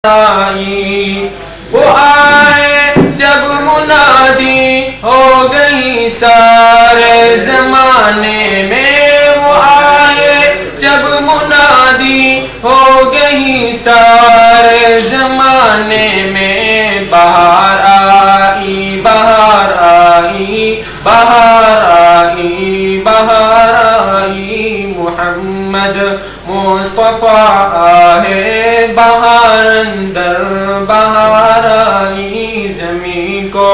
آئی، وہ آئے جب منادی ہو گئی سارے زمانے میں، وہ آئے جب منادی ہو گئی سارے زمانے میں، بہار آئی بہار آئی بہار آئی بہار آئی، محمد مصطفیٰ آئے بہار اندر بہار آئی، زمین کو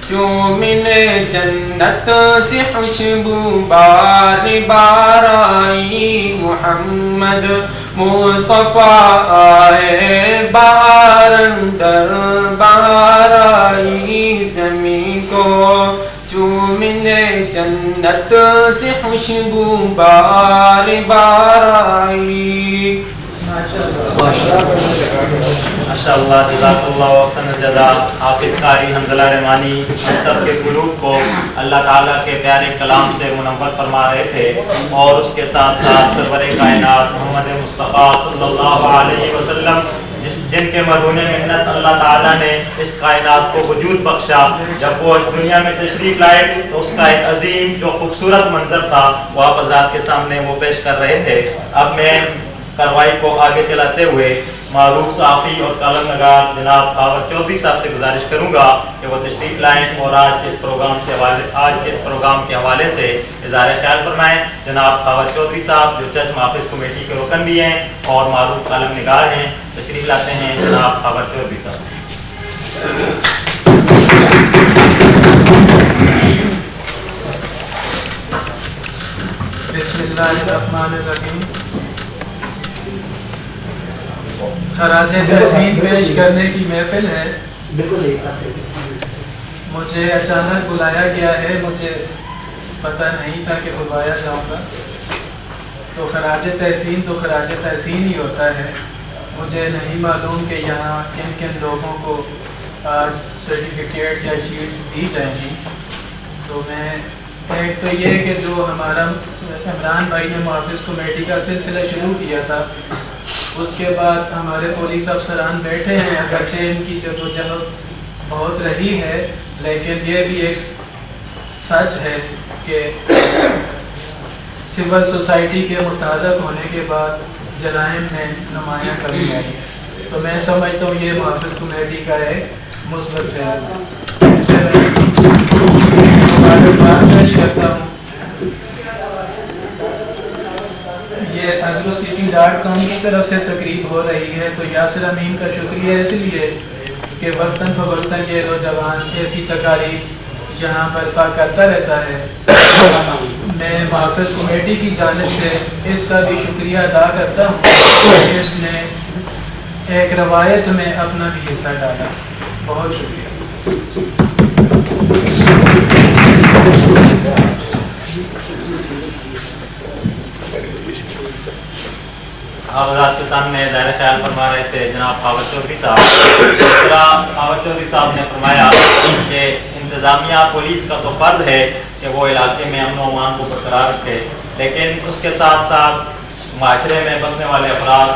چومنے جنت سے خوشبو بار بار آئی، محمد مصطفیٰ آئے بہار اندر بہار آئی، زمین کو چومنے جنت سے خوشبو بار بار آئی۔ ماشاء اللہ، جزاک اللہ احسن الجزا۔ حافظ قاری حنظلہ رحمانی ہم سب کے قلوب کو اللہ تعالیٰ کے پیارے کلام سے منور فرما رہے تھے، اور اس کے ساتھ ساتھ سرور کائنات محمد مصطفیٰ صلی اللہ علیہ وسلم جن کے مرہون محنت اللہ تعالیٰ نے اس کائنات کو وجود بخشا، جب وہ اس دنیا میں تشریف لائے تو اس کا ایک عظیم جو خوبصورت منظر تھا وہ آپ حضرات کے سامنے وہ پیش کر رہے تھے۔ اب میں کارروائی کو آگے چلاتے ہوئے معروف صحافی اور کالم نگار جناب خاور چودھری صاحب سے گزارش کروں گا کہ وہ تشریف لائیں اور آج کے اس پروگرام کے حوالے سے اظہار خیال فرمائیں۔ جناب خاور چودھری صاحب جو چرچ محافظ کمیٹی کے رکن بھی ہیں اور معروف کالم نگار ہیں، تشریف لاتے ہیں جناب خاور چودھری صاحب۔ بسم اللہ الرحمن الرحیم۔ خراج تحسین پیش کرنے کی محفل ہے، مجھے اچانک بلایا گیا ہے، مجھے پتہ نہیں تھا کہ بلایا جاؤں گا، تو خراج تحسین ہی ہوتا ہے۔ مجھے نہیں معلوم کہ یہاں کن کن لوگوں کو آج سرٹیفکیٹ یا شیٹس دی جائیں گی، تو میں ایک تو یہ کہ جو ہمارا عمران بھائی نے محافظ کمیٹی کا سلسلہ شروع کیا تھا، اس کے بعد ہمارے پولیس افسران بیٹھے ہیں، اگرچہ ان کی جدوجہد بہت رہی ہے، لیکن یہ بھی ایک سچ ہے کہ سول سوسائٹی کے متعلق ہونے کے بعد جرائم میں نمایاں کمی آئی ہے، تو میں سمجھتا ہوں یہ محافظ کمیٹی کا ایک مثبت ہے۔ اس میں میں مبارکباد پیش کرتا ہوں۔ یہ azrocity.com کی طرف سے تقریب ہو رہی ہے، تو یاسر امین کا شکریہ اس لیے کہ وقتاً فوقتاً یہ نوجوان ایسی تقاریب یہاں برپا کرتا رہتا ہے۔ میں محافظ کمیٹی کی جانب سے اس کا بھی شکریہ ادا کرتا ہوں کہ اس نے ایک روایت میں اپنا بھی حصہ ڈالا۔ بہت شکریہ۔ آپ حضرات کے سامنے ظاہر خیال فرما رہے تھے جناب خاور چودھری صاحب۔ خاور چودھری صاحب نے فرمایا کہ انتظامیہ پولیس کا تو فرض ہے کہ وہ علاقے میں امن و امان کو برقرار رکھے، لیکن اس کے ساتھ ساتھ معاشرے میں بسنے والے افراد،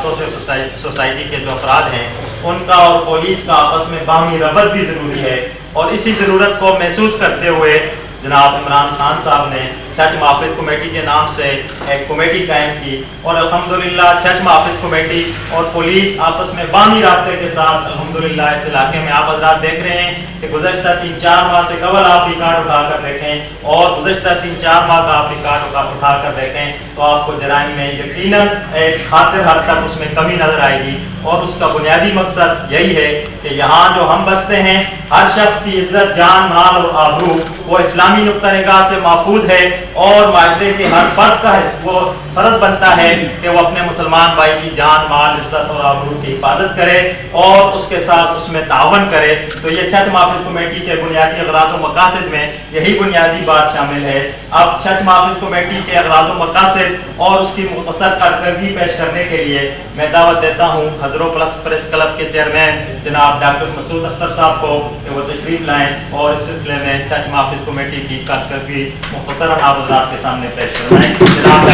سوسائٹی کے جو افراد ہیں، ان کا اور پولیس کا آپس میں باہمی ربط بھی ضروری ہے، اور اسی ضرورت کو محسوس کرتے ہوئے جناب عمران خان صاحب نے چرچ محافظ کمیٹی کے نام سے ایک کمیٹی قائم کی، اور الحمدللہ چرچ محافظ کمیٹی اور پولیس آپس میں باہمی رابطے کے ساتھ الحمدللہ اس علاقے میں آپ حضرات دیکھ رہے ہیں کہ گزشتہ 3-4 ماہ سے قبل آپ ریکارڈ اٹھا کر دیکھیں اور گزشتہ 3-4 ماہ کا آپ ریکارڈ اٹھا کر دیکھیں تو آپ کو جرائم میں یقیناً ایک خاطر حد تک اس میں کمی نظر آئے گی، اور اس کا بنیادی مقصد یہی ہے کہ یہاں جو ہم بستے ہیں ہر شخص کی عزت، جان، مال اور آبرو وہ اسلامی نقطہ نگاہ سے محفوظ ہے، اور معاشرے کے ہر فرد کا وہ فرض بنتا ہے کہ وہ اپنے مسلمان بھائی کی جان، مال، عزت اور آبرو کی حفاظت کرے اور اس کے ساتھ اس میں تعاون کرے۔ تو یہ چرچ محافظ کمیٹی کے بنیادی اغراض و مقاصد میں یہی بنیادی بات شامل ہے۔ اب چرچ محافظ کمیٹی کے اغراض و مقاصد اور اس کی مختصر کارکردگی پیش کرنے کے لیے میں دعوت دیتا ہوں حضرو پلس پریس کلب کے چیئرمین جناب ڈاکٹر مسعود اختر صاحب کو کہ وہ تشریف لائیں اور اس سلسلے میں چرچ محافظ کمیٹی کی کارکردگی مختصراً آپ حضرات کے سامنے پیش کروائیں۔ جناب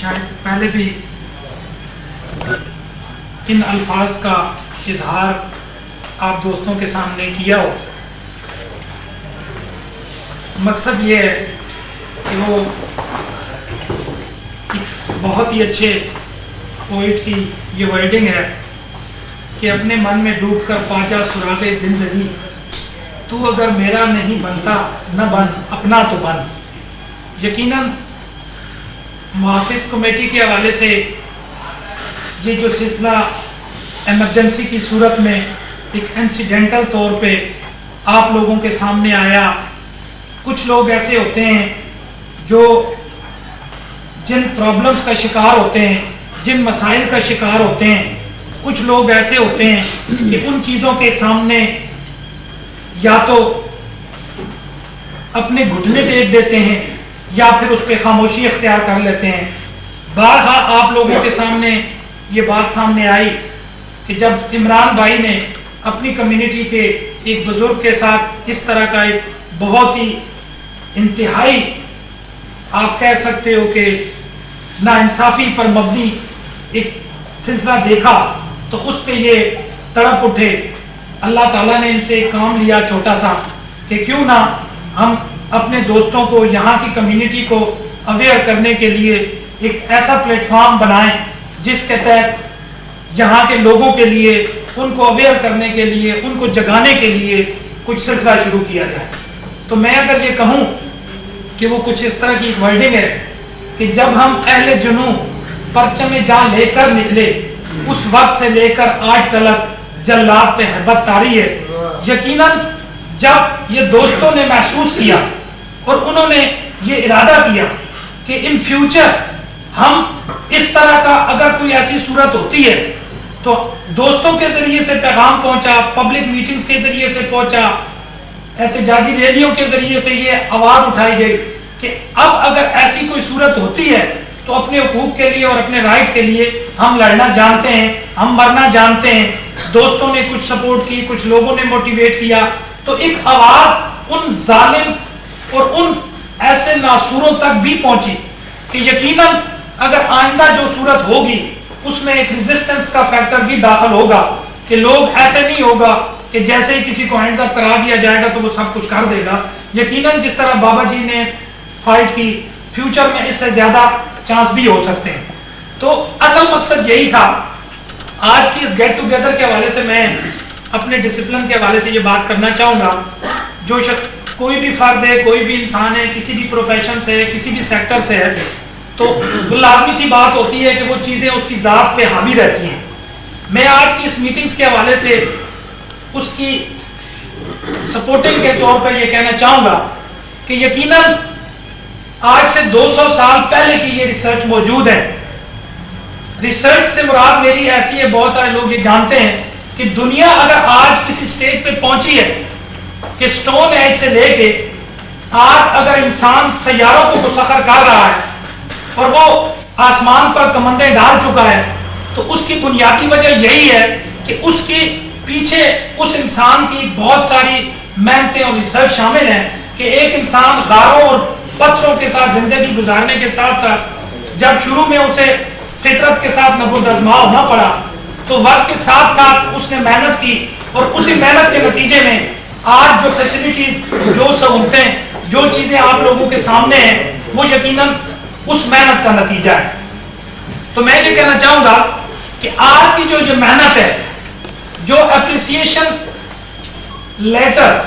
شاید پہلے بھی ان الفاظ کا اظہار آپ دوستوں کے سامنے کیا ہو. مقصد یہ ہے کہ وہ ایک بہت ہی اچھے پوئٹ کی یہ ورڈنگ ہے کہ اپنے من میں ڈوب کر پاجا سراغ زندگی، تو اگر میرا نہیں بنتا نہ بن اپنا تو بن. یقیناً محافظ کمیٹی کے حوالے سے یہ جو سلسلہ ایمرجنسی کی صورت میں ایک انسیڈنٹل طور پہ آپ لوگوں کے سامنے آیا. کچھ لوگ ایسے ہوتے ہیں جو جن پرابلمز کا شکار ہوتے ہیں، جن مسائل کا شکار ہوتے ہیں، کچھ لوگ ایسے ہوتے ہیں کہ ان چیزوں کے سامنے یا تو اپنے گھٹنے ٹیک دیتے ہیں یا پھر اس پہ خاموشی اختیار کر لیتے ہیں. بارہا آپ لوگوں کے سامنے یہ بات سامنے آئی کہ جب عمران بھائی نے اپنی کمیونٹی کے ایک بزرگ کے ساتھ اس طرح کا ایک بہت ہی انتہائی آپ کہہ سکتے ہو کہ ناانصافی پر مبنی ایک سلسلہ دیکھا تو اس پہ یہ تڑپ اٹھے. اللہ تعالیٰ نے ان سے ایک کام لیا چھوٹا سا کہ کیوں نہ ہم اپنے دوستوں کو، یہاں کی کمیونٹی کو اویئر کرنے کے لیے ایک ایسا پلیٹ فارم بنائیں جس کے تحت یہاں کے لوگوں کے لیے، ان کو اویئر کرنے کے لیے، ان کو جگانے کے لیے کچھ سلسلہ شروع کیا جائے. تو میں اگر یہ کہوں کہ وہ کچھ اس طرح کی ایک ورڈنگ ہے کہ جب ہم اہل جنوں پرچم جان لے کر نکلے، اس وقت سے لے کر آج تلک جلات پہ حربت طاری ہے. یقیناً جب یہ دوستوں نے محسوس کیا اور انہوں نے یہ ارادہ کیا کہ ان فیوچر ہم اس طرح کا اگر کوئی ایسی صورت ہوتی ہے تو دوستوں کے ذریعے سے پیغام پہنچا، پبلک میٹنگز کے ذریعے سے پہنچا، احتجاجی ریلیوں کے ذریعے سے یہ آواز اٹھائی گئی کہ اب اگر ایسی کوئی صورت ہوتی ہے تو اپنے حقوق کے لیے اور اپنے رائٹ کے لیے ہم لڑنا جانتے ہیں، ہم مرنا جانتے ہیں. دوستوں نے کچھ سپورٹ کی، کچھ لوگوں نے موٹیویٹ کیا، تو ایک آواز ان ظالم اور ان ایسے ناسوروں تک بھی پہنچی کہ یقیناً اگر آئندہ جو صورت ہوگی اس میں ایک ریزسٹنس کا فیکٹر بھی داخل ہوگا کہ لوگ ایسے نہیں ہوگا کہ جیسے ہی کسی کو ہینڈز اپ کرا دیا جائے گا تو وہ سب کچھ کر دے گا. یقیناً جس طرح بابا جی نے فائٹ کی، فیوچر میں اس سے زیادہ چانس بھی ہو سکتے ہیں. تو اصل مقصد یہی تھا. آج کی اس گیٹ ٹوگیدر کے حوالے سے میں اپنے ڈسپلن کے حوالے سے یہ بات کرنا چاہوں گا. جو شخص، کوئی بھی فرد ہے، کوئی بھی انسان ہے، کسی بھی پروفیشن سے ہے، کسی بھی سیکٹر سے ہے، تو لازمی سی بات ہوتی ہے کہ وہ چیزیں اس کی ذات پہ حاوی رہتی ہیں. میں آج کی اس میٹنگز کے حوالے سے اس کی سپورٹنگ کے طور پر یہ کہنا چاہوں گا کہ یقیناً آج سے 200 سال پہلے کی یہ ریسرچ موجود ہے. ریسرچ سے مراد میری ایسی ہے، بہت سارے لوگ یہ جانتے ہیں کہ دنیا اگر آج کسی سٹیج پہ پہنچی ہے کہ سٹون ایج سے لے کے آج اگر انسان سیاروں کو مسخر کر رہا ہے اور وہ آسمان پر کمندیں ڈال چکا ہے، تو اس کی بنیادی وجہ یہی ہے کہ اس کے پیچھے اس انسان کی بہت ساری محنتیں اور ریسرچ شامل ہیں کہ ایک انسان غاروں اور پتھروں کے ساتھ زندگی گزارنے کے ساتھ ساتھ جب شروع میں اسے فطرت کے ساتھ نبرد آزما ہونا پڑا تو وقت کے ساتھ ساتھ اس نے محنت کی، اور اسی محنت کے نتیجے میں آج جو فیسلٹیز، جو سہولتیں، جو چیزیں آپ لوگوں کے سامنے ہیں وہ یقیناً اس محنت کا نتیجہ ہے. تو میں یہ کہنا چاہوں گا کہ آج کی جو یہ محنت ہے، جو اپریسیشن لیٹر،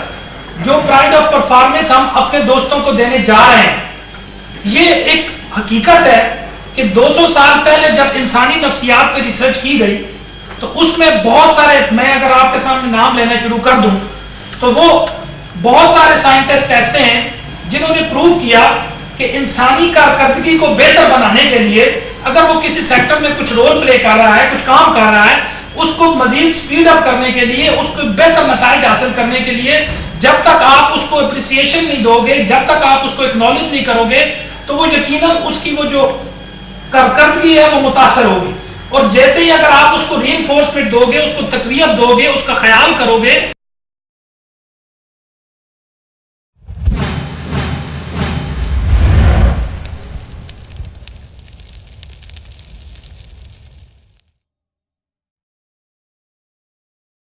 جو پرائڈ آف پرفارمنس ہم اپنے دوستوں کو دینے جا رہے ہیں، یہ ایک حقیقت ہے کہ 200 سال پہلے جب انسانی نفسیات پہ ریسرچ کی گئی تو اس میں بہت سارے، میں اگر آپ کے سامنے نام لینا شروع کر دوں تو وہ بہت سارے سائنٹسٹ ایسے ہیں جنہوں نے پروو کیا کہ انسانی کارکردگی کو بہتر بنانے کے لیے اگر وہ کسی سیکٹر میں کچھ رول پلے کر رہا ہے، کچھ کام کر رہا ہے، اس کو مزید سپیڈ اپ کرنے کے لیے، اس کو بہتر نتائج حاصل کرنے کے لیے جب تک آپ اس کو اپریسیشن نہیں دو گے، جب تک آپ اس کو اکنالج نہیں کرو گے تو وہ یقیناً اس کی وہ جو کارکردگی ہے وہ متاثر ہوگی. اور جیسے ہی اگر آپ اس کو ری انفورسمنٹ دو گے، اس کو تقویت دو گے، اس کا خیال کرو گے